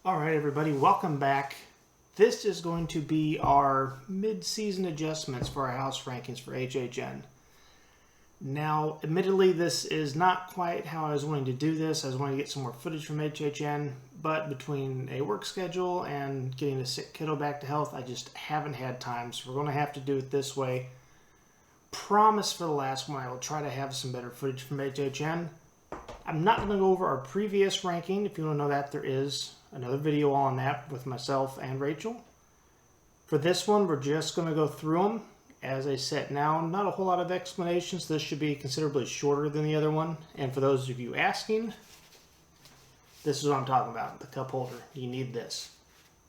All right, everybody, welcome back. This is going to be our mid-season adjustments for our house rankings for HHN. Now, admittedly, this is not quite how I was wanting to do this. I was wanting to get some more footage from HHN, but between a work schedule and getting a sick kiddo back to health, I just haven't had time, so we're going to have to do it this way. Promise for the last one, I will try to have some better footage from HHN. I'm not going to go over our previous ranking. If you want to know that, there is another video on that with myself and Rachel. For this one, we're just going to go through them. As I said, now, not a whole lot of explanations. This should be considerably shorter than the other one. And for those of you asking, this is what I'm talking about, the cup holder. You need this.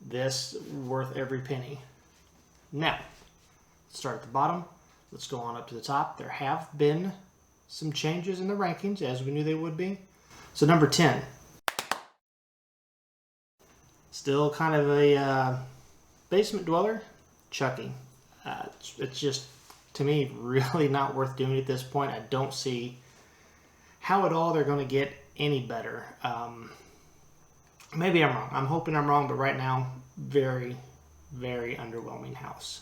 This worth every penny. Now, let's start at the bottom. Let's go on up to the top. There have been some changes in the rankings, as we knew they would be. So number 10. Still kind of a basement dweller, Chucky. It's just, to me, really not worth doing at this point. I don't see how at all they're going to get any better. Maybe I'm wrong. I'm hoping I'm wrong, but right now, very, very underwhelming house.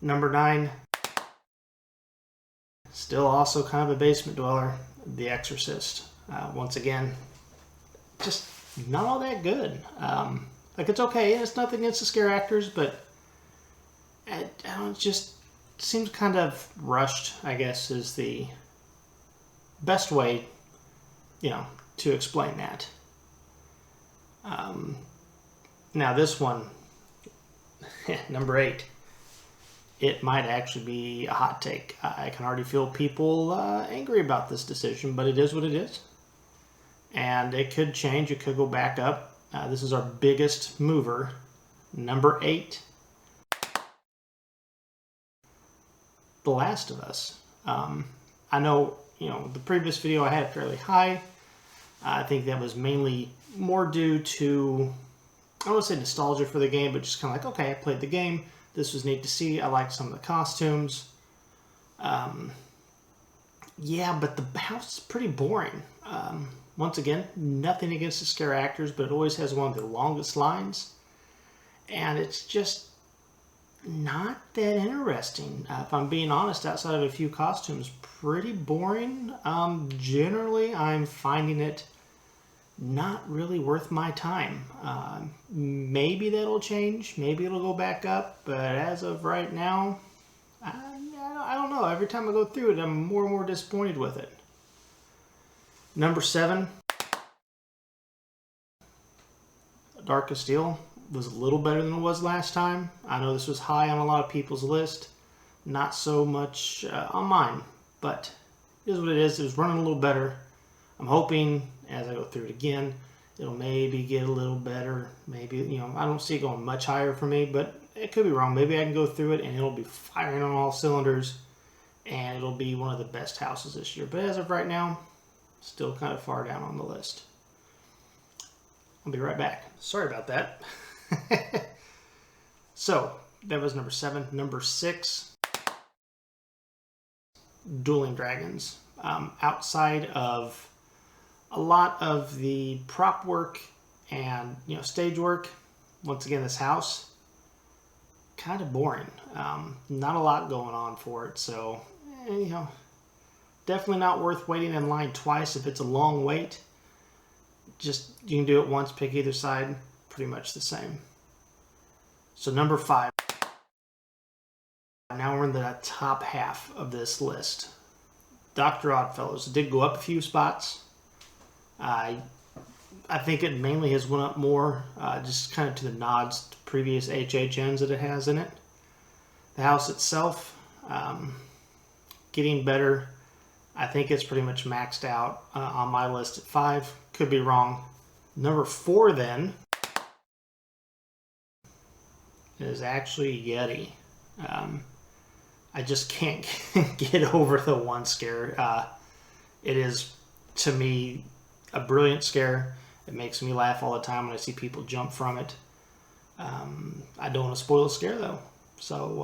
Number 9. Still also kind of a basement dweller, The Exorcist. Once again, just not all that good. Like, it's okay. It's nothing against the scare actors, but I don't, it just seems kind of rushed, I guess, is the best way, to explain that. Now this one, number 8, it might actually be a hot take. I can already feel people angry about this decision, but it is what it is. And it could change. It could go back up. This is our biggest mover. Number 8. The Last of Us. I know, the previous video I had it fairly high. I think that was mainly more due to, I don't want to say nostalgia for the game, but just kind of like, okay, I played the game. This was neat to see. I liked some of the costumes. Yeah, but the house is pretty boring. Once again, nothing against the scare actors, but it always has one of the longest lines. And it's just not that interesting. If I'm being honest, outside of a few costumes, pretty boring. Generally, I'm finding it not really worth my time. Maybe that'll change. Maybe it'll go back up. But as of right now, I don't know. Every time I go through it, I'm more and more disappointed with it. Number 7. Dark of Steel was a little better than it was last time. I know this was high on a lot of people's list. Not so much on mine. But it is what it is. It was running a little better. I'm hoping, as I go through it again, it'll maybe get a little better. Maybe, I don't see it going much higher for me, but it could be wrong. Maybe I can go through it and it'll be firing on all cylinders and it'll be one of the best houses this year. But as of right now, still kind of far down on the list. I'll be right back. Sorry about that. So, that was number 7. Number 6, Dueling Dragons. Outside of a lot of the prop work and stage work, once again, this house kind of boring. Not a lot going on for it, so definitely not worth waiting in line twice if it's a long wait. Just, you can do it once, pick either side, pretty much the same. So number 5. Now we're in the top half of this list. Dr. Oddfellows. It did go up a few spots. I think it mainly has went up more, just kind of to the nods to previous HHNs that it has in it. The house itself, getting better. I think it's pretty much maxed out on my list at 5. Could be wrong. Number 4 then is actually Yeti. I just can't get over the one scare. It is, to me, a brilliant scare. It makes me laugh all the time when I see people jump from it. I don't want to spoil the scare though. So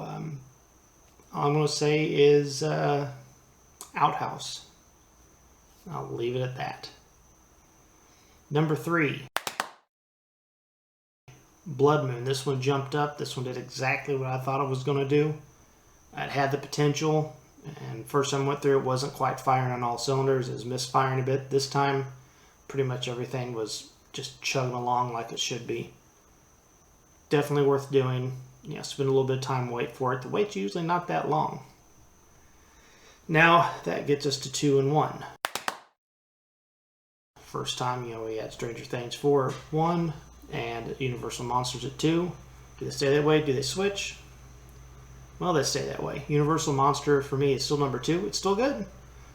all I'm going to say is Outhouse. I'll leave it at that. Number 3, Blood Moon, this one jumped up. This one did exactly what I thought it was going to do. It had the potential, and first time I went through it wasn't quite firing on all cylinders. It was misfiring a bit. This time, pretty much everything was just chugging along like it should be. Definitely worth doing. Spend a little bit of time, wait for it. The wait's usually not that long. Now, that gets us to 2 and 1. First time, we had Stranger Things 4 at 1 and Universal Monsters at 2. Do they stay that way? Do they switch? Well, they stay that way. Universal Monster for me is still number 2. It's still good.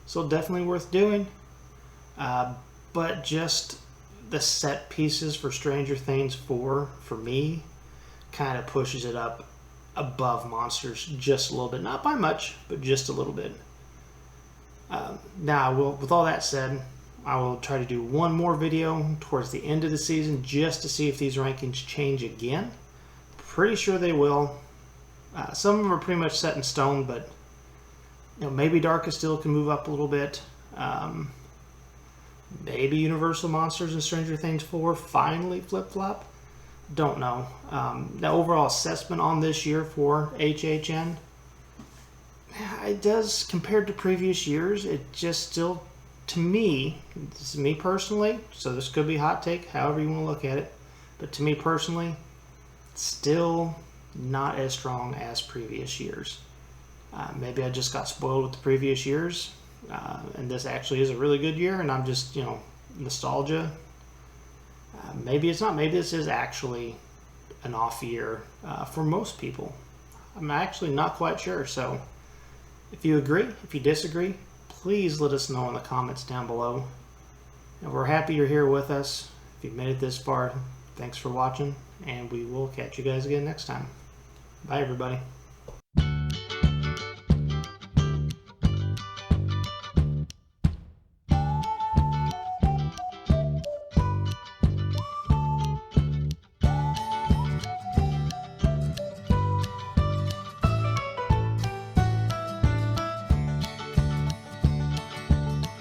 Still definitely worth doing. But just the set pieces for Stranger Things 4, for me, kind of pushes it up above Monsters just a little bit. Not by much, but just a little bit. Now, with all that said, I will try to do one more video towards the end of the season just to see if these rankings change again. Pretty sure they will. Some of them are pretty much set in stone, but maybe Darkest Steel can move up a little bit. Maybe Universal Monsters and Stranger Things 4 finally flip-flop. Don't know. The overall assessment on this year for HHN, it does, compared to previous years, it just still, to me, this is me personally, so this could be a hot take, however you want to look at it, but to me personally, still not as strong as previous years. Maybe I just got spoiled with the previous years, and this actually is a really good year, and I'm just, nostalgia. Maybe it's not. Maybe this is actually an off year for most people. I'm actually not quite sure, so if you agree, if you disagree, please let us know in the comments down below. And we're happy you're here with us. If you've made it this far, thanks for watching, and we will catch you guys again next time. Bye, everybody.